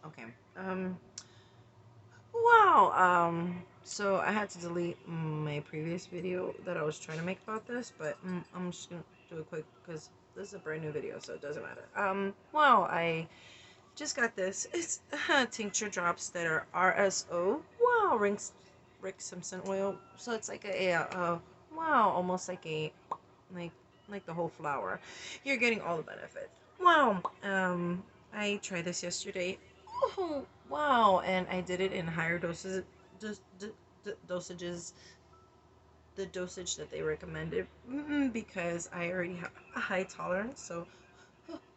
Okay. Wow. So I had to delete my previous video that I was trying to make about this, but I'm just gonna do it quick because this is a brand new video, so it doesn't matter. Wow. I just got this. It's tincture drops that are RSO. Wow. Rick Simpson oil. So it's like wow, almost like like the whole flower. You're getting all the benefits. Wow. I tried this yesterday. Oh, wow, and I did it in higher doses, just dosages, the dosage that they recommended, because I already have a high tolerance. So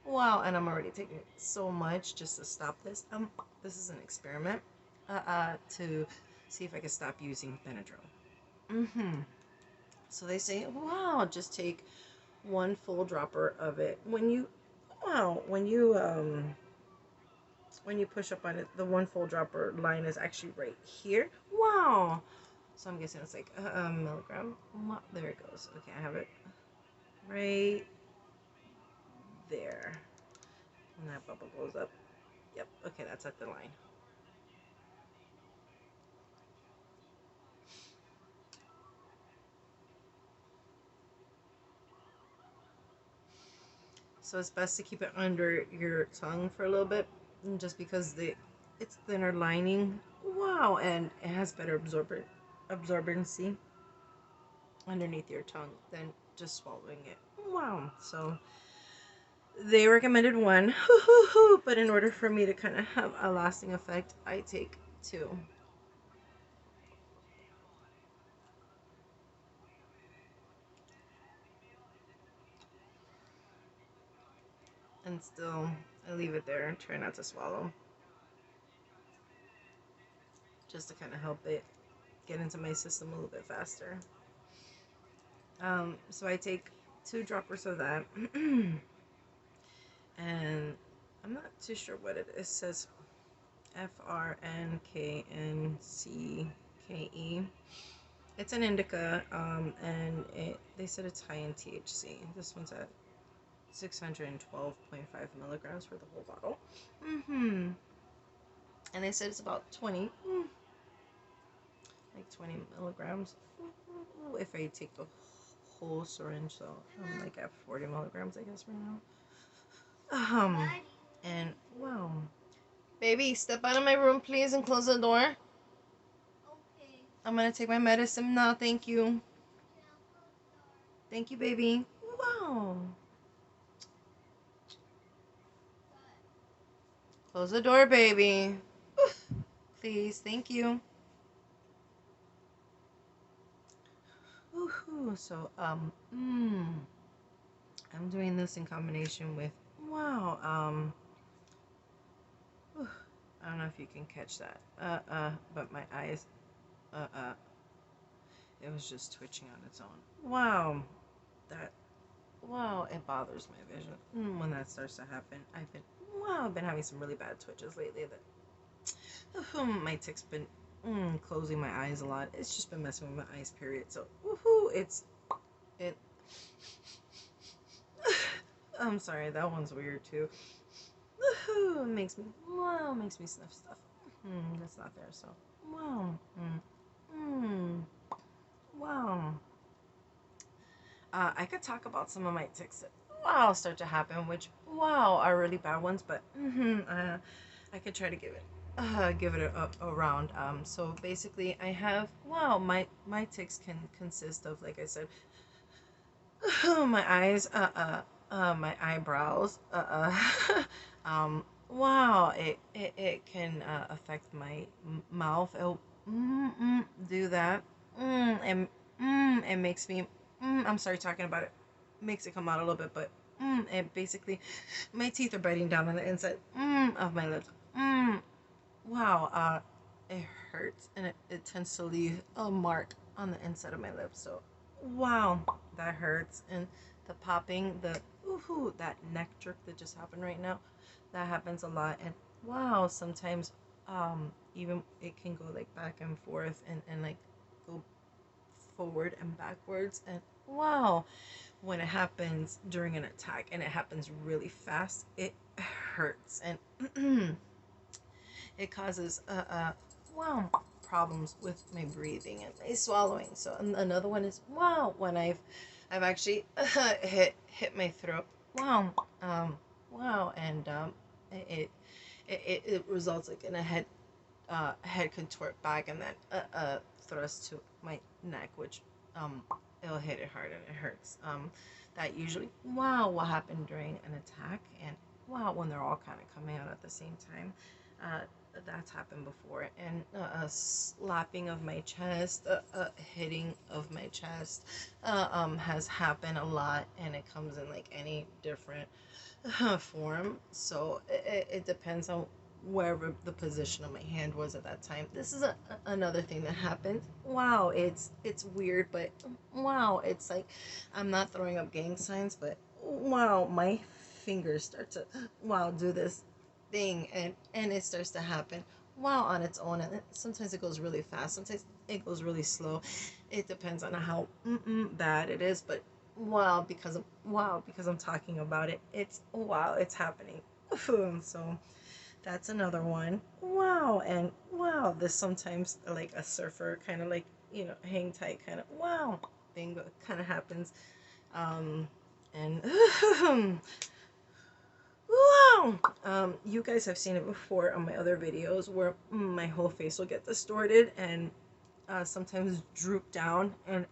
wow, and I'm already taking so much just to stop this. This is an experiment, to see if I can stop using Benadryl. So they say, wow, just take one full dropper of it. Wow, when you push up on it, the one full dropper line is actually right here. Wow. So I'm guessing it's like a milligram. There it goes. Okay, I have it right there. And that bubble goes up. Yep. Okay, that's at the line. So it's best to keep it under your tongue for a little bit, just because it's thinner lining. Wow, and it has better absorbency underneath your tongue than just swallowing it. Wow. So they recommended one, but in order for me to kind of have a lasting effect, I take two. And still, I leave it there and try not to swallow, just to kind of help it get into my system a little bit faster. So I take two droppers of that, and I'm not too sure what it is. It says FRNKNCKE. It's an indica, and they said it's high in THC. This one's at 612.5 milligrams for the whole bottle. And they said it's about 20, like 20 milligrams if I take the whole syringe. So I'm like at 40 milligrams, I guess, right now. And wow. Baby, step out of my room, please, and close the door. I'm gonna take my medicine now. Thank you. Thank you, baby. Wow. Close the door, baby. Please. Thank you. Woohoo. So, I'm doing this in combination with, wow, I don't know if you can catch that. But my eyes, uh, uh, it was just twitching on its own. Wow. That, wow, it bothers my vision when that starts to happen. I've been having some really bad twitches lately that, my tics been closing my eyes a lot. It's just been messing with my eyes, period. So, woohoo, it, I'm sorry, that one's weird too. Woohoo, makes me sniff stuff. That's not there, so, wow, wow. I could talk about some of my tics that, wow, start to happen, which, wow, are really bad ones, but I could try to give it a round. So basically, I have, wow, my tics can consist of, like I said, my eyes, my eyebrows, wow, it can affect my mouth. It'll do that, and it makes me, I'm sorry talking about it, makes it come out a little bit, but it basically, my teeth are biting down on the inside of my lips. Wow, it hurts, and it tends to leave a mark on the inside of my lips. So, wow, that hurts. And the popping, the ooh, that neck jerk that just happened right now, that happens a lot. And wow, sometimes even it can go like back and forth, and like go forward and backwards. And wow, when it happens during an attack and it happens really fast, it hurts. And it causes wow, problems with my breathing and my swallowing. So another one is wow, when I've actually hit my throat. Wow, wow, and it, it results like in a head contort back, and then thrust to my neck, which it'll hit it hard and it hurts. That usually wow will happen during an attack, and wow when they're all kind of coming out at the same time. Uh, that's happened before, and a slapping of my chest, hitting of my chest, has happened a lot, and it comes in like any different form. So it depends on wherever the position of my hand was at that time. This is another thing that happened. Wow, it's weird, but wow, it's like I'm not throwing up gang signs, but wow, my fingers start to wow do this thing, and it starts to happen wow on its own, and sometimes it goes really fast, sometimes it goes really slow. It depends on how bad it is, but because I'm talking about it, it's wow, it's happening. So that's another one. Wow, and wow, this sometimes like a surfer kind of like, hang tight kind of wow thing kind of happens. And wow, you guys have seen it before on my other videos where my whole face will get distorted and sometimes droop down, and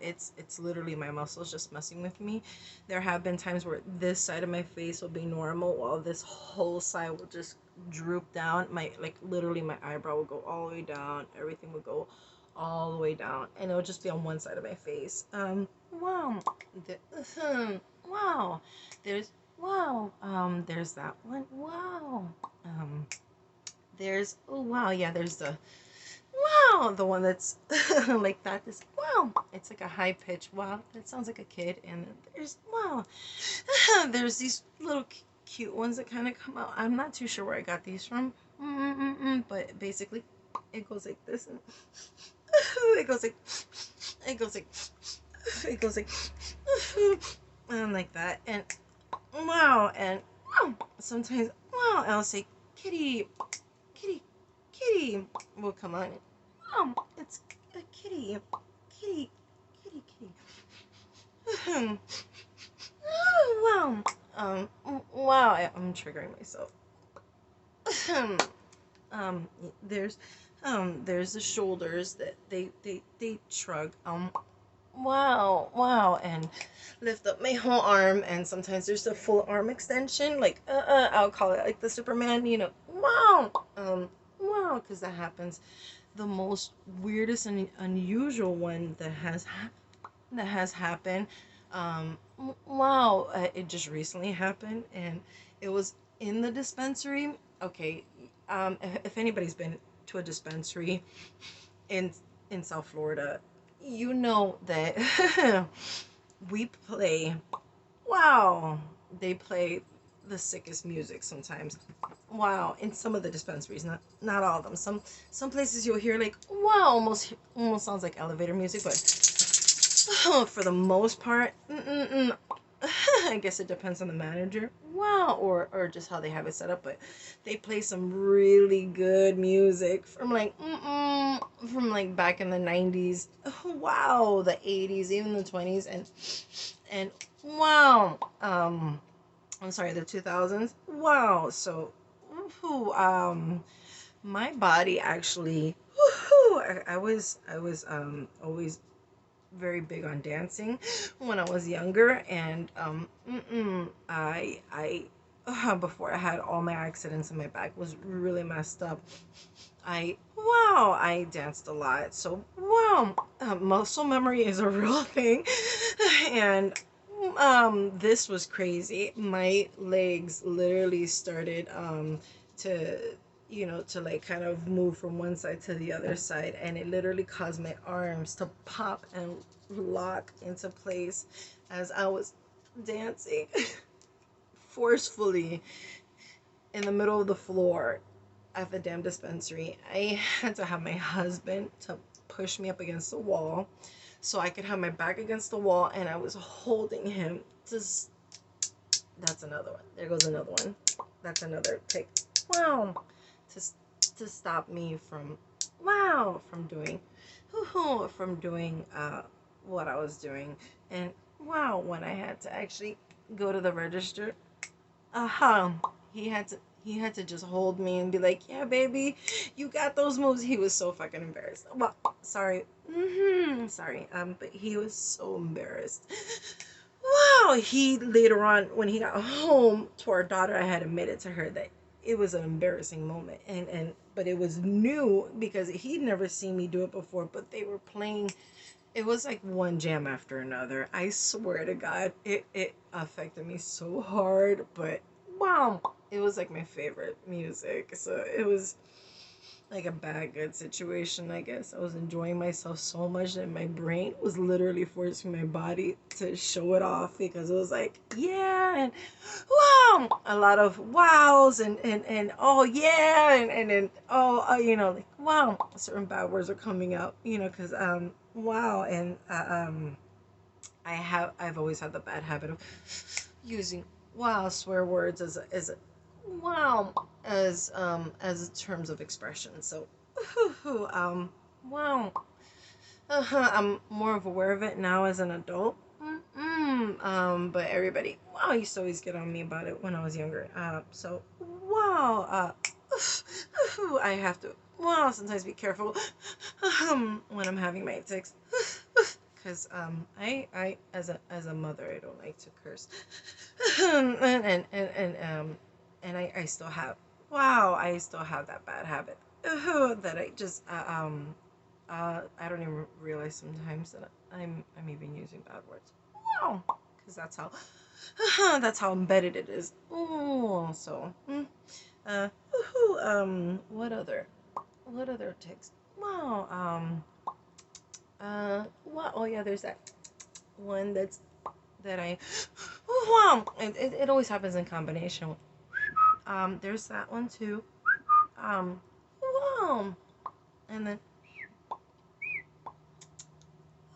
it's literally my muscles just messing with me. There have been times where this side of my face will be normal while this whole side will just droop down. My like literally my eyebrow will go all the way down, everything will go all the way down, and it'll just be on one side of my face. Wow, wow, there's wow, there's that one. Wow, there's oh wow, yeah, there's the wow, the one that's like that is wow, it's like a high pitch wow, that sounds like a kid. And then there's wow, there's these little cute ones that kind of come out. I'm not too sure where I got these from. But basically it goes like this, and it goes like it goes like it goes like and like that, and wow, and wow, sometimes wow, I'll say kitty, kitty, kitty will come on. It's a kitty, kitty, kitty, kitty. Oh, wow. Wow. I'm triggering myself. um, there's, there's the shoulders that they shrug. Wow, wow, and lift up my whole arm, and sometimes there's a full arm extension, like I'll call it like the Superman, wow, wow, because that happens. The most weirdest and unusual one that has happened, wow, it just recently happened, and it was in the dispensary. Okay, if anybody's been to a dispensary in South Florida, you know that we play wow, they play the sickest music sometimes. Wow, in some of the dispensaries, not all of them. Some places you'll hear like wow, almost sounds like elevator music, but for the most part, I guess it depends on the manager. Wow, or just how they have it set up, but they play some really good music from like back in the 90s. Wow, the 80s, even the 20s, and wow, I'm sorry, the 2000s. Wow, so my body actually I was always very big on dancing when I was younger, and I before I had all my accidents and my back was really messed up. I danced a lot, so wow, muscle memory is a real thing. And this was crazy. My legs literally started to to like kind of move from one side to the other side, and it literally caused my arms to pop and lock into place as I was dancing forcefully in the middle of the floor at the damn dispensary. I had to have my husband to push me up against the wall so I could have my back against the wall, and I was holding him to that's another one. There goes another one. That's another pick. Wow. to to stop me from from doing what I was doing. And wow, when I had to actually go to the register, uh-huh, he had to just hold me and be like, yeah, baby, you got those moves. He was so fucking embarrassed. Well, sorry. Sorry. But he was so embarrassed. Wow. He later on, when he got home to our daughter, I had admitted to her that it was an embarrassing moment, and but it was new because he'd never seen me do it before. But they were playing, it was like one jam after another. I swear to God, it affected me so hard, but wow, it was like my favorite music. So it was like a bad good situation, I guess. I was enjoying myself so much that my brain was literally forcing my body to show it off, because it was like, yeah, and wow, a lot of wows, and oh yeah, and then oh, like wow, certain bad words are coming out, because wow, and I've always had the bad habit of using wow swear words as a wow as terms of expression. So wow, I'm more of aware of it now as an adult. But everybody, wow, used to always get on me about it when I was younger. So wow, I have to wow sometimes be careful when I'm having my tics. Because I as a mother, I don't like to curse. And I still have wow, I still have that bad habit that I just I don't even realize sometimes that I'm even using bad words. Wow, because that's how embedded it is. Oh, so what other tics? Wow, what? Oh yeah, there's that one that I wow. It always happens in combination. There's that one too. Wow, and then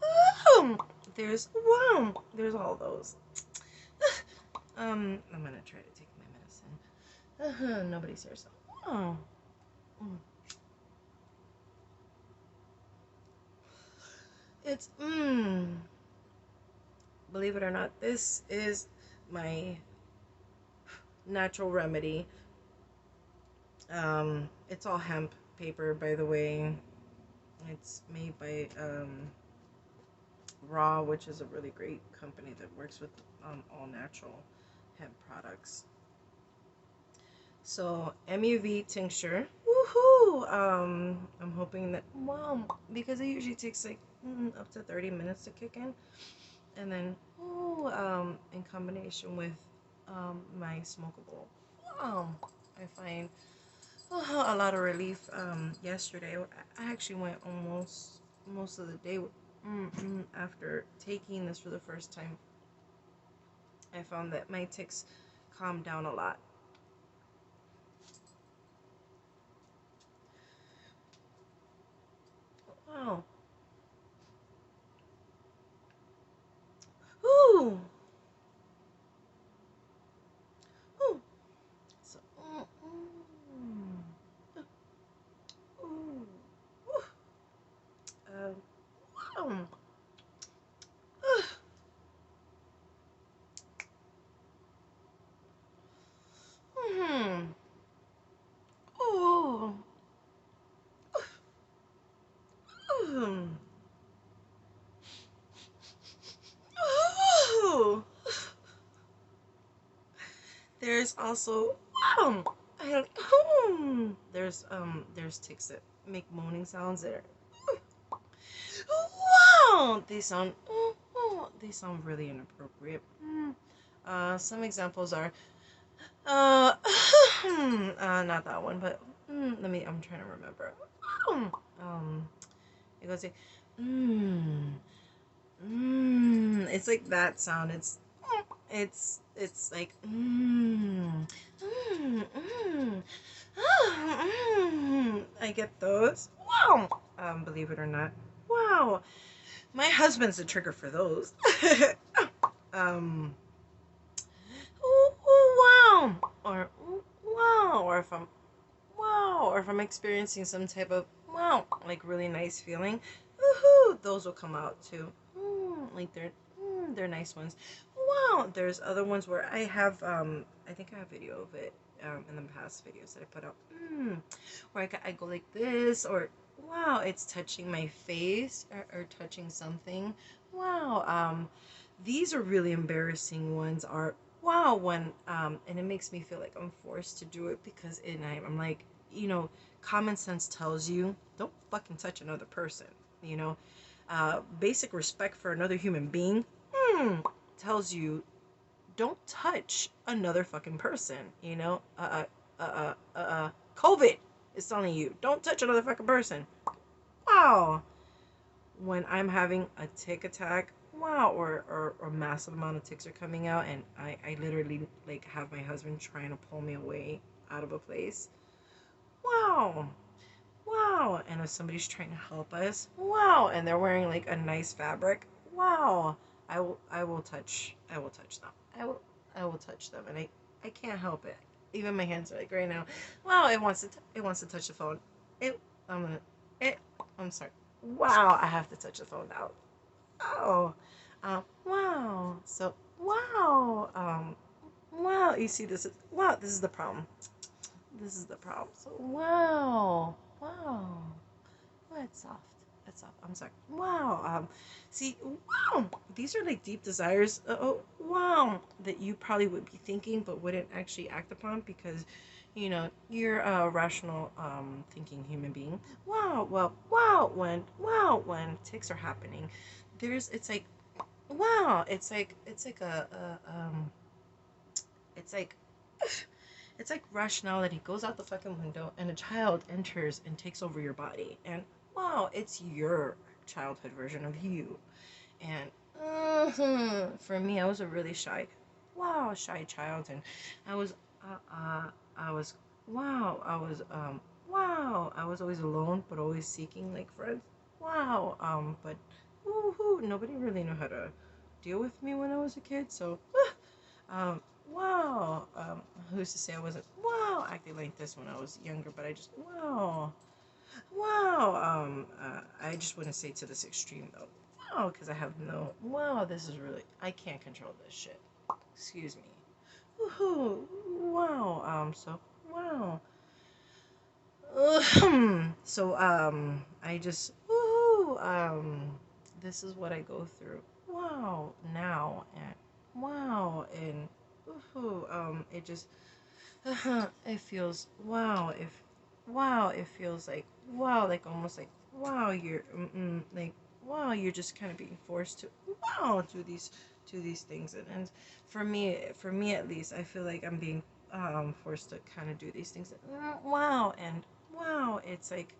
wow. There's wow. There's all those. I'm gonna try to take my medicine. Nobody's here, so wow. Mm. It's believe it or not, this is my natural remedy. It's all hemp paper, by the way. It's made by Raw, which is a really great company that works with all natural hemp products. So MUV tincture. Woohoo! I'm hoping that wow, because it usually takes like up to 30 minutes to kick in, and then in combination with my smokable. Wow, I find a lot of relief. Yesterday, I actually went almost most of the day after taking this for the first time. I found that my tics calmed down a lot. Wow. Ooh. Ooh. So, ooh. Wow. Hmm. Ooh. Ooh. Ooh. There's also there's tics that make moaning sounds that are wow. They sound really inappropriate. Some examples are uh, not that one, but I'm trying to remember. Um, it goes like it's like that sound. It's like I get those. Wow. Believe it or not. Wow. My husband's the trigger for those. um. Ooh, ooh, wow. Or ooh, wow. Or if I'm wow. or if I'm experiencing some type of, wow, like really nice feeling, woohoo, those will come out too. Like they're nice ones. Wow, there's other ones where I have, I think I have video of it in the past videos that I put out, where I go like this, or wow, it's touching my face, or touching something. Wow, these are really embarrassing ones. Are wow, when and it makes me feel like I'm forced to do it, because I'm like, common sense tells you don't fucking touch another person. You know, basic respect for another human being, tells you don't touch another fucking person. COVID is telling you don't touch another fucking person. Wow. When I'm having a tic attack, wow, or a massive amount of tics are coming out, and I literally like have my husband trying to pull me away out of a place. Wow. Wow. And if somebody's trying to help us, wow, and they're wearing like a nice fabric, wow, I will touch them. I will touch them, and I can't help it. Even my hands are like right now. Wow, it wants to touch the phone. It I'm gonna it I'm sorry. Wow, I have to touch the phone now. Oh, wow. So wow, wow. You see, this is wow. This is the problem. This is the problem. So wow, wow. Oh, it's soft. It's soft. I'm sorry. Wow. See, wow. These are like deep desires. Oh, wow. That you probably would be thinking, but wouldn't actually act upon, because, you're a rational, thinking human being. Wow. Well, wow. When tics are happening, it's like, wow. It's like it's like it's like rationality goes out the fucking window, and a child enters and takes over your body. And wow, it's your childhood version of you. And for me, I was a really shy child, and I was, I was, wow, I was always alone, but always seeking like friends. Wow, but woohoo, nobody really knew how to deal with me when I was a kid, so wow. Who's to say I wasn't, wow, acting like this when I was younger, but I just, wow. Wow. I just wouldn't say to this extreme though. Wow, because I have no, wow, this is really, I can't control this shit. Excuse me. Woohoo. Wow. So, wow. So, I just, woohoo. This is what I go through. Wow. Now, and wow. And, woohoo. It just, it feels wow, it feels like wow, like almost like wow, like wow, you're just kind of being forced to wow do these things. And for me at least, I feel like I'm being forced to kind of do these things. Wow. And wow, it's like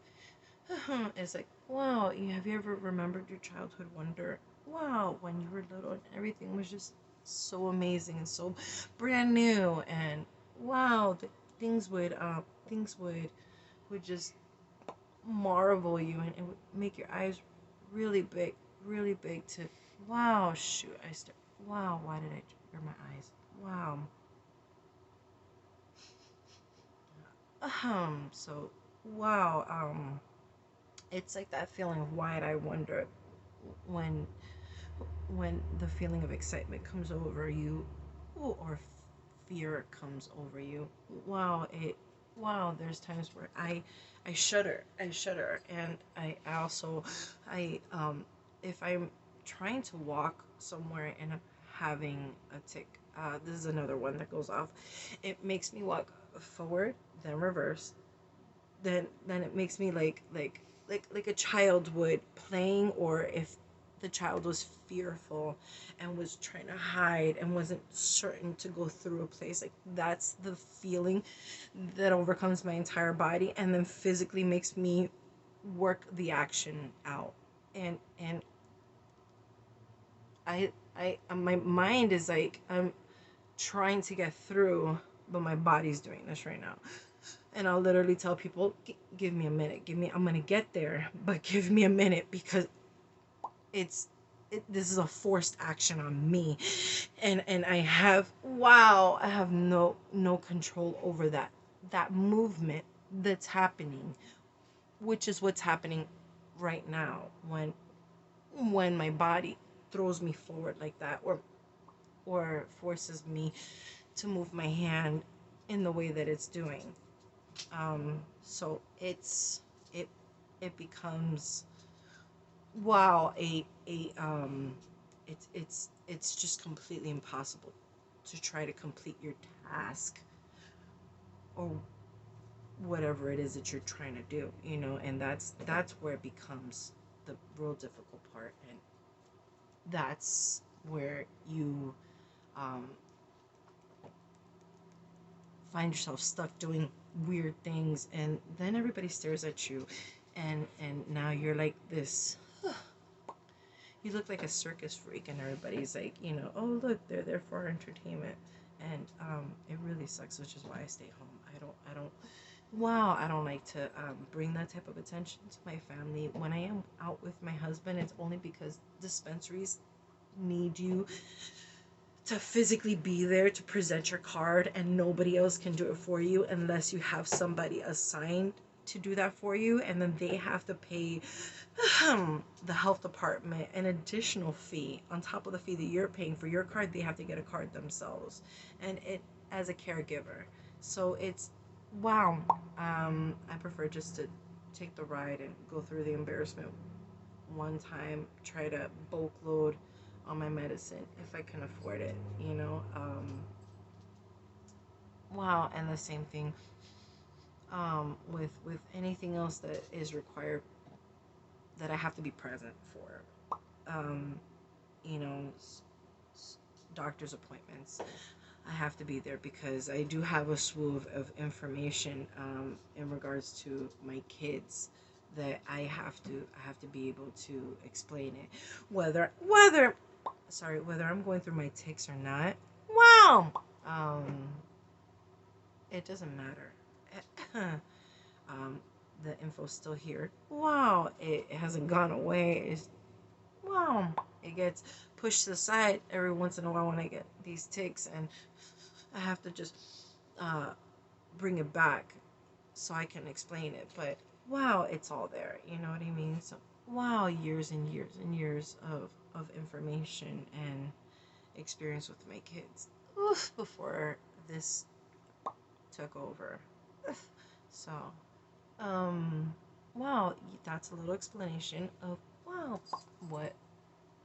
wow, have you ever remembered your childhood wonder, wow, when you were little and everything was just so amazing and so brand new, and wow, things would just marvel you, and it would make your eyes really big to wow, shoot, wow, why did I tear my eyes, wow. So wow, it's like that feeling of wide-eye wonder when the feeling of excitement comes over you, or fear comes over you. Wow, there's times where I shudder, and I also, if I'm trying to walk somewhere and I'm having a tic, this is another one that goes off. It makes me walk forward, then reverse, then it makes me like a child would playing, or if the child was fearful and was trying to hide and wasn't certain to go through a place, like that's the feeling that overcomes my entire body, and then physically makes me work the action out. And my mind is like, I'm trying to get through, but my body's doing this right now. And I'll literally tell people, give me a minute, I'm gonna get there, but give me a minute, because this is a forced action on me, and I have no control over that movement. that's happening, which is what's happening right now when my body throws me forward like that, or forces me to move my hand in the way that it's doing. So it it becomes, wow, it's just completely impossible to try to complete your task, or whatever it is that you're trying to do, and that's where it becomes the real difficult part, and that's where you um, find yourself stuck doing weird things, and then everybody stares at you, and now you're like this. You look like a circus freak, and everybody's like, oh, look, they're there for our entertainment, and it really sucks, which is why I stay home. I don't like to bring that type of attention to my family. When I am out with my husband, it's only because dispensaries need you to physically be there to present your card, and nobody else can do it for you unless you have somebody assigned to do that for you, and then they have to pay the health department an additional fee on top of the fee that you're paying for your card. They have to get a card themselves, and it, as a caregiver, so it's, wow. I prefer just to take the ride and go through the embarrassment one time, try to bulk load on my medicine if I can afford it, wow. And the same thing with anything else that is required that I have to be present for, um, you know, doctor's appointments. I have to be there because I do have a slew of information in regards to my kids that I have to be able to explain it, whether I'm going through my tics or not. Wow. Um, it doesn't matter. um, the info's still here. Wow, it hasn't gone away. Wow, it gets pushed to the side every once in a while when I get these tics, and I have to just uh, bring it back so I can explain it. But wow, it's all there. You know what I mean? So wow, years and years and years of information and experience with my kids. Oof, before this took over. So, um, wow, that's a little explanation of, wow, what,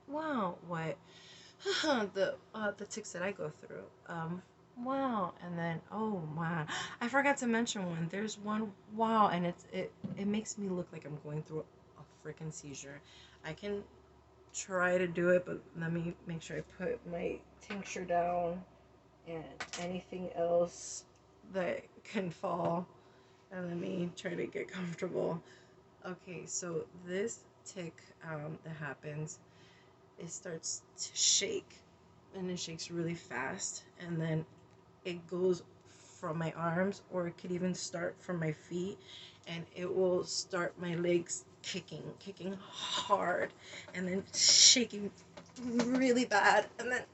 what the tics that I go through. Wow, and then, oh man, I forgot to mention one. There's one, wow, and it makes me look like I'm going through a freaking seizure. I can try to do it, but let me make sure I put my tincture down and anything else that can fall, and let me try to get comfortable. Okay, so this tick that happens, it starts to shake, and it shakes really fast, and then it goes from my arms, or it could even start from my feet, and it will start my legs kicking hard, and then shaking really bad, and then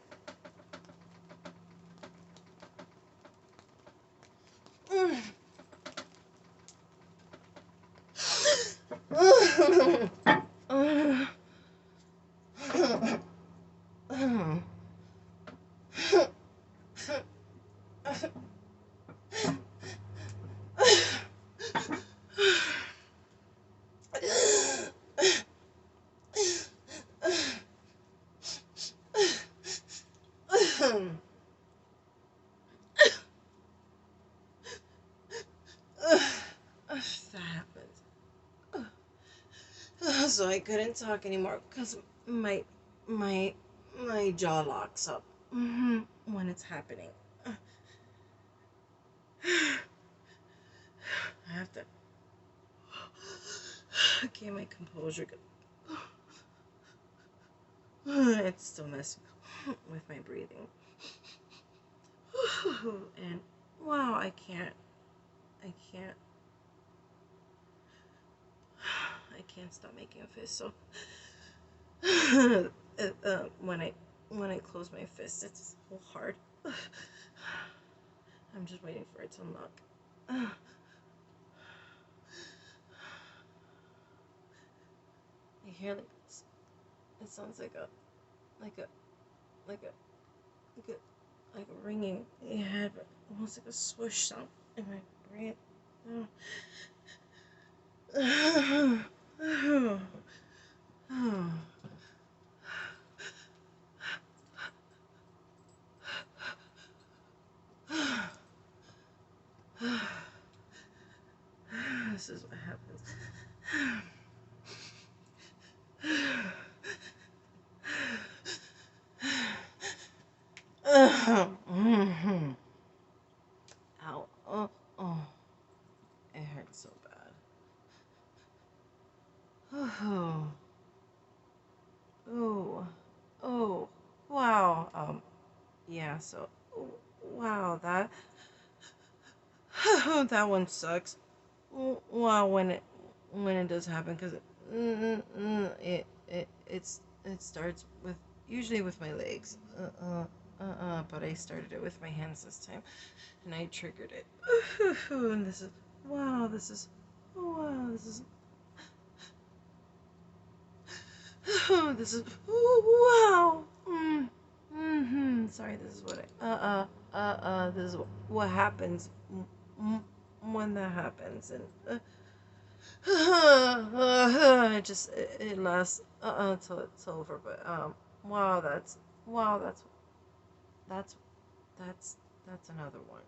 that happens. So I couldn't talk anymore because my my jaw locks up when it's happening. I have to get my composure. It's still messing with my breathing. And wow, I can't, I can't stop making a fist. So when I close my fist, it's so hard. I'm just waiting for it to unlock. hear like it sounds like a like a like a like a like a ringing in your head, but almost like a swoosh sound in my brain. This is what happens. Ow. Oh. It hurts so bad. Oh. Oh. Oh. Wow. Yeah, so wow, that one sucks. Wow, when it does happen, because it starts with usually with my legs, but I started it with my hands this time, and I triggered it. And this is wow, this is this is wow. Sorry, this is what this is what happens when that happens, and it lasts till it's over. But wow, wow, that's that's that's another one.